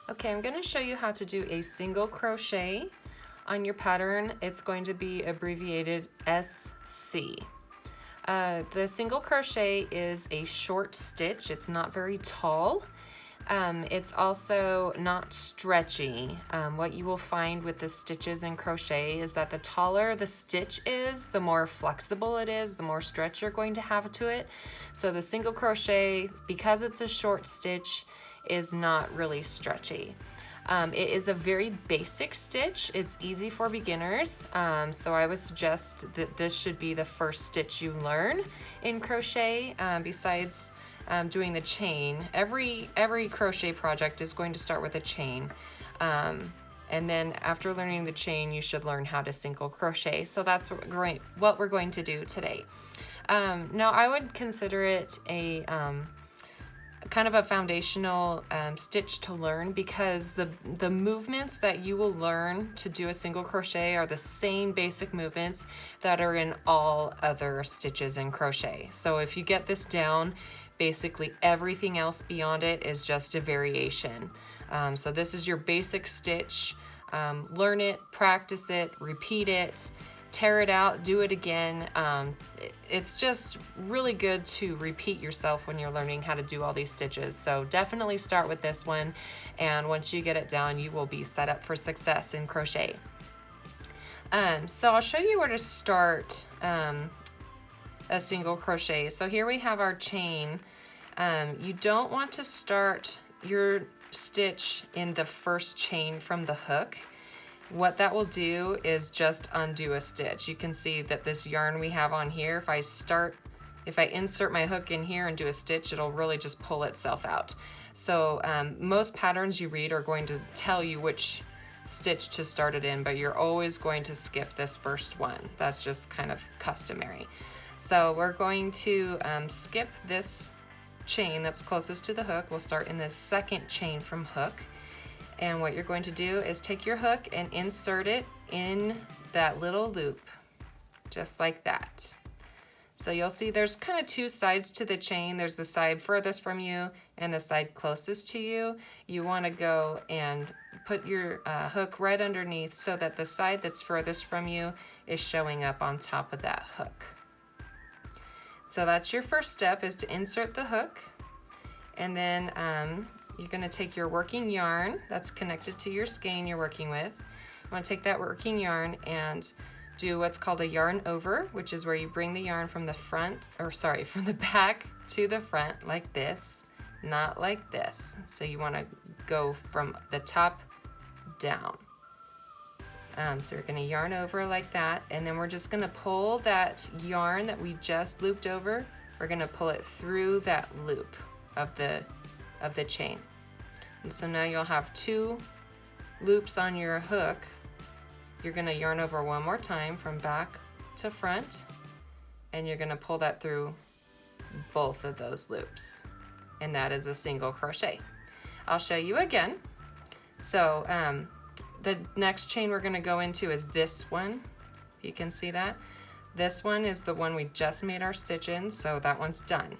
Okay, I'm going to show you how to do a single crochet on your pattern. It's going to be abbreviated SC. The single crochet is a short stitch. It's not very tall. It's also not stretchy. What you will find with the stitches in crochet is that the taller the stitch is, the more flexible it is, the more stretch you're going to have to it. So the single crochet, because it's a short stitch, is not really stretchy. It is a very basic stitch. It's easy for beginners, so I would suggest that this should be the first stitch you learn in crochet, besides doing the chain. Every crochet project is going to start with a chain. And then after learning the chain, you should learn how to single crochet. So that's what we're going to do today. Now I would consider it a kind of a foundational stitch to learn, because the movements that you will learn to do a single crochet are the same basic movements that are in all other stitches in crochet. So if you get this down, basically everything else beyond it is just a variation. So this is your basic stitch. Learn it, practice it, repeat it, tear it out, do it again. It's just really good to repeat yourself when you're learning how to do all these stitches. So definitely start with this one, and once you get it down, you will be set up for success in crochet. So I'll show you where to start a single crochet. So here we have our chain. You don't want to start your stitch in the first chain from the hook. What that will do is just undo a stitch. You can see that this yarn we have on here, if I insert my hook in here and do a stitch, it'll really just pull itself out. So most patterns you read are going to tell you which stitch to start it in, but you're always going to skip this first one. That's just kind of customary. So we're going to skip this chain that's closest to the hook. We'll start in the second chain from hook. And what you're going to do is take your hook and insert it in that little loop, just like that. So you'll see there's kind of two sides to the chain. There's the side furthest from you and the side closest to you. You want to go and put your hook right underneath so that the side that's furthest from you is showing up on top of that hook. So that's your first step, is to insert the hook, and then you're going to take your working yarn that's connected to your skein you're working with. You want to take that working yarn and do what's called a yarn over, which is where you bring the yarn from the from the back to the front like this, not like this. So you want to go from the top down. So we're going to yarn over like that, and then we're just going to pull that yarn that we just looped over. We're going to pull it through that loop of the chain. And so now you'll have two loops on your hook. You're going to yarn over one more time from back to front, and you're going to pull that through both of those loops, and that is a single crochet. I'll show you again. So the next chain we're going to go into is this one. You can see that. This one is the one we just made our stitch in, so that one's done.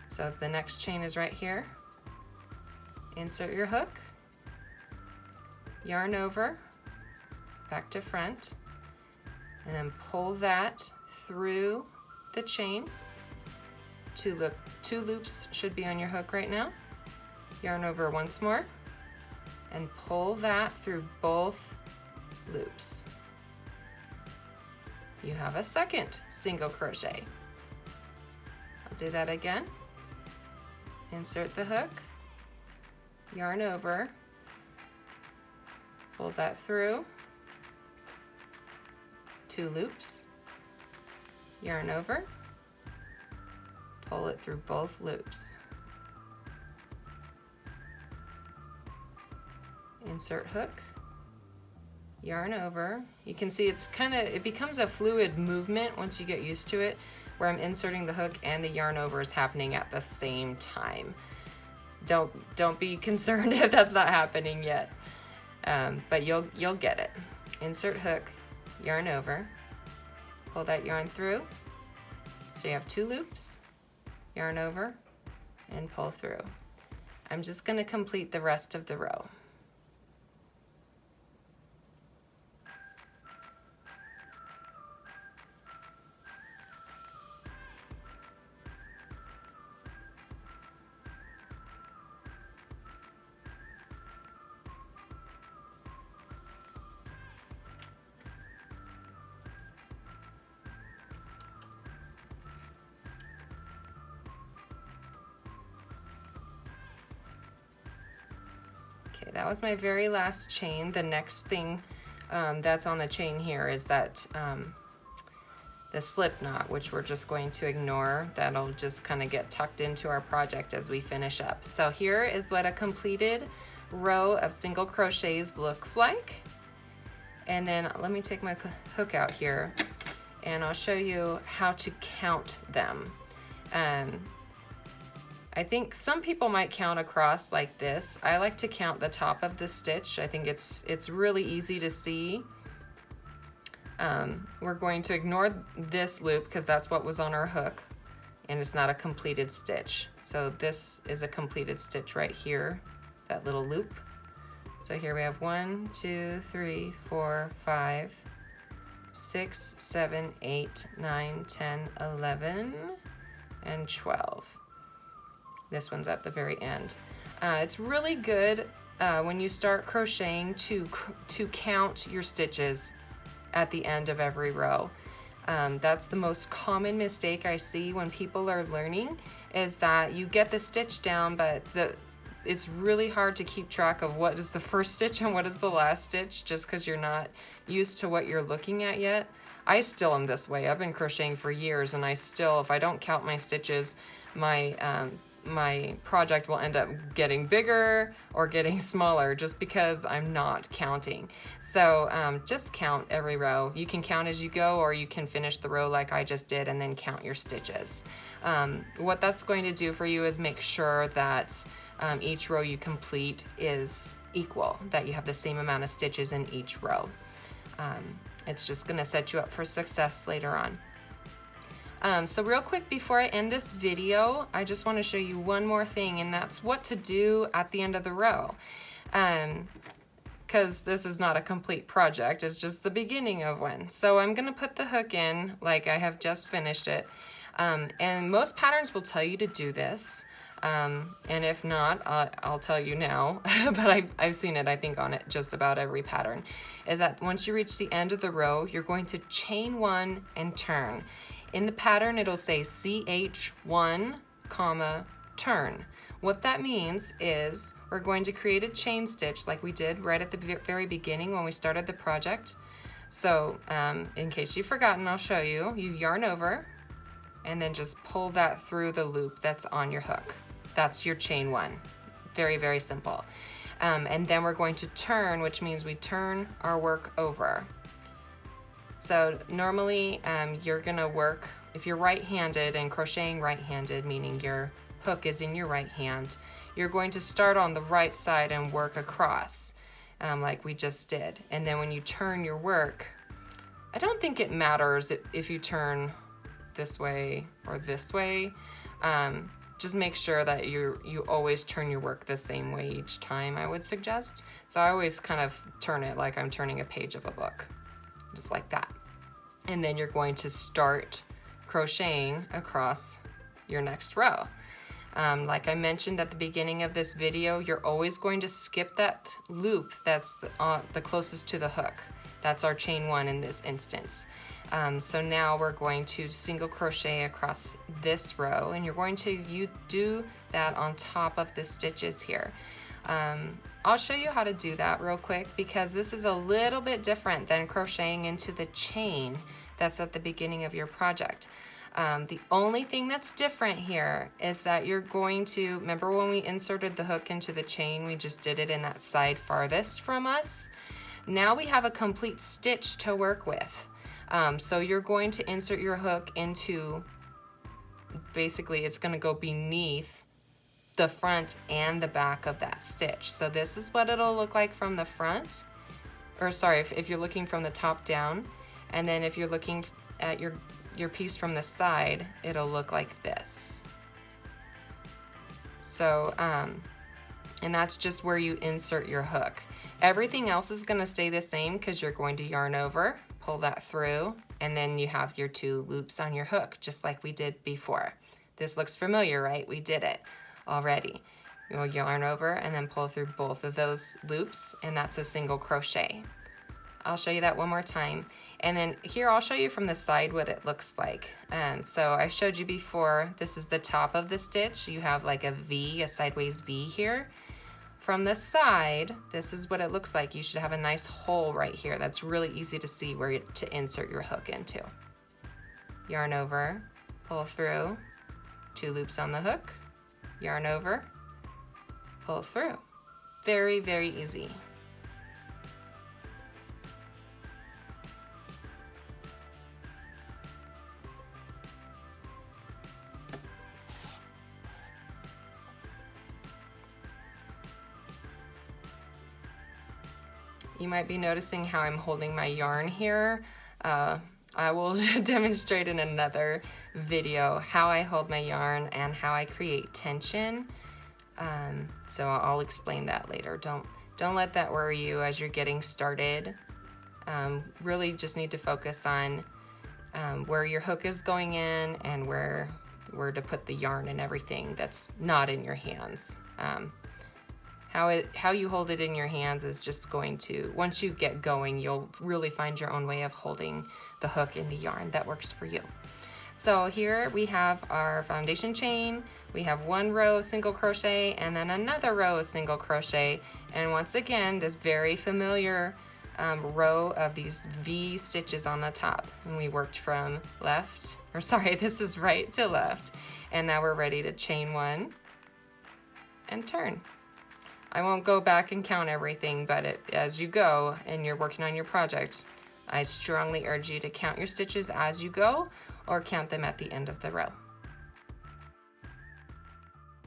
So the next chain is right here. Insert your hook, yarn over, back to front, and then pull that through the chain. Two loops should be on your hook right now. Yarn over once more, and pull that through both loops. You have a second single crochet. I'll do that again. Insert the hook, yarn over, pull that through, two loops, yarn over, pull it through both loops. Insert hook, yarn over. You can see it becomes a fluid movement once you get used to it, where I'm inserting the hook and the yarn over is happening at the same time. Don't be concerned if that's not happening yet, but you'll get it. Insert hook, yarn over, pull that yarn through. So you have two loops, yarn over, and pull through. I'm just going to complete the rest of the row. Okay, that was my very last chain. The next thing that's on the chain here is that the slip knot, which we're just going to ignore. That'll just kind of get tucked into our project as we finish up. So here is what a completed row of single crochets looks like. And then let me take my hook out here and I'll show you how to count them. I think some people might count across like this. I like to count the top of the stitch. I think it's really easy to see. We're going to ignore this loop because that's what was on our hook and it's not a completed stitch. So this is a completed stitch right here, that little loop. So here we have 1, 2, 3, 4, 5, 6, 7, 8, 9, 10, 11, and 12. This one's at the very end. It's really good when you start crocheting to count your stitches at the end of every row. That's the most common mistake I see when people are learning, is that you get the stitch down, but it's really hard to keep track of what is the first stitch and what is the last stitch, just because you're not used to what you're looking at yet. I still am this way. I've been crocheting for years, and I still, if I don't count my stitches, my project will end up getting bigger or getting smaller just because I'm not counting. So just count every row. You can count as you go, or you can finish the row like I just did and then count your stitches. What that's going to do for you is make sure that each row you complete is equal, that you have the same amount of stitches in each row. It's just going to set you up for success later on. So real quick before I end this video, I just want to show you one more thing, and that's what to do at the end of the row. Because this is not a complete project, it's just the beginning of one. So I'm going to put the hook in like I have just finished it. And most patterns will tell you to do this. And if not, I'll tell you now, but I've seen it, I think, on it just about every pattern, is that once you reach the end of the row, you're going to chain 1 and turn. In the pattern, it'll say CH1, turn. What that means is we're going to create a chain stitch like we did right at the very beginning when we started the project. So in case you've forgotten, I'll show you. You yarn over and then just pull that through the loop that's on your hook. That's your chain 1. Very, very simple. And then we're going to turn, which means we turn our work over. So normally you're gonna work, if you're right-handed and crocheting right-handed, meaning your hook is in your right hand, you're going to start on the right side and work across like we just did. And then when you turn your work, I don't think it matters if you turn this way or this way. Just make sure that you always turn your work the same way each time, I would suggest. So I always kind of turn it like I'm turning a page of a book, just like that. And then you're going to start crocheting across your next row. Like I mentioned at the beginning of this video, you're always going to skip that loop that's the closest to the hook. That's our chain 1 in this instance. So now we're going to single crochet across this row, and you're going to do that on top of the stitches here. I'll show you how to do that real quick, because this is a little bit different than crocheting into the chain that's at the beginning of your project. The only thing that's different here is that you're going to, remember when we inserted the hook into the chain, we just did it in that side farthest from us. Now we have a complete stitch to work with. So you're going to insert your hook into, basically it's going to go beneath the front and the back of that stitch. So this is what it'll look like from the front, or sorry, if you're looking from the top down, and then if you're looking at your piece from the side, it'll look like this. So, and that's just where you insert your hook. Everything else is gonna stay the same because you're going to yarn over, pull that through, and then you have your 2 loops on your hook, just like we did before. This looks familiar, right? We did it already. You'll yarn over and then pull through both of those loops, and that's a single crochet. I'll show you that one more time. And then here I'll show you from the side what it looks like. So I showed you before, this is the top of the stitch. You have like a V, a sideways V here. from the side, this is what it looks like. You should have a nice hole right here. That's really easy to see where to insert your hook into. Yarn over, pull through, 2 loops on the hook, yarn over, pull through. Very, very easy. You might be noticing how I'm holding my yarn here. I will demonstrate in another video how I hold my yarn and how I create tension. So I'll explain that later. Don't let that worry you as you're getting started. Really just need to focus on where your hook is going in and where to put the yarn and everything that's not in your hands. How you hold it in your hands is just going to, once you get going, you'll really find your own way of holding the hook in the yarn that works for you. So here we have our foundation chain, we have 1 row single crochet and then another row of single crochet, and once again this very familiar row of these V stitches on the top, and we worked from left, or sorry, this is right to left, and now we're ready to chain 1 and turn. I won't go back and count everything, but as you go and you're working on your project, I strongly urge you to count your stitches as you go or count them at the end of the row.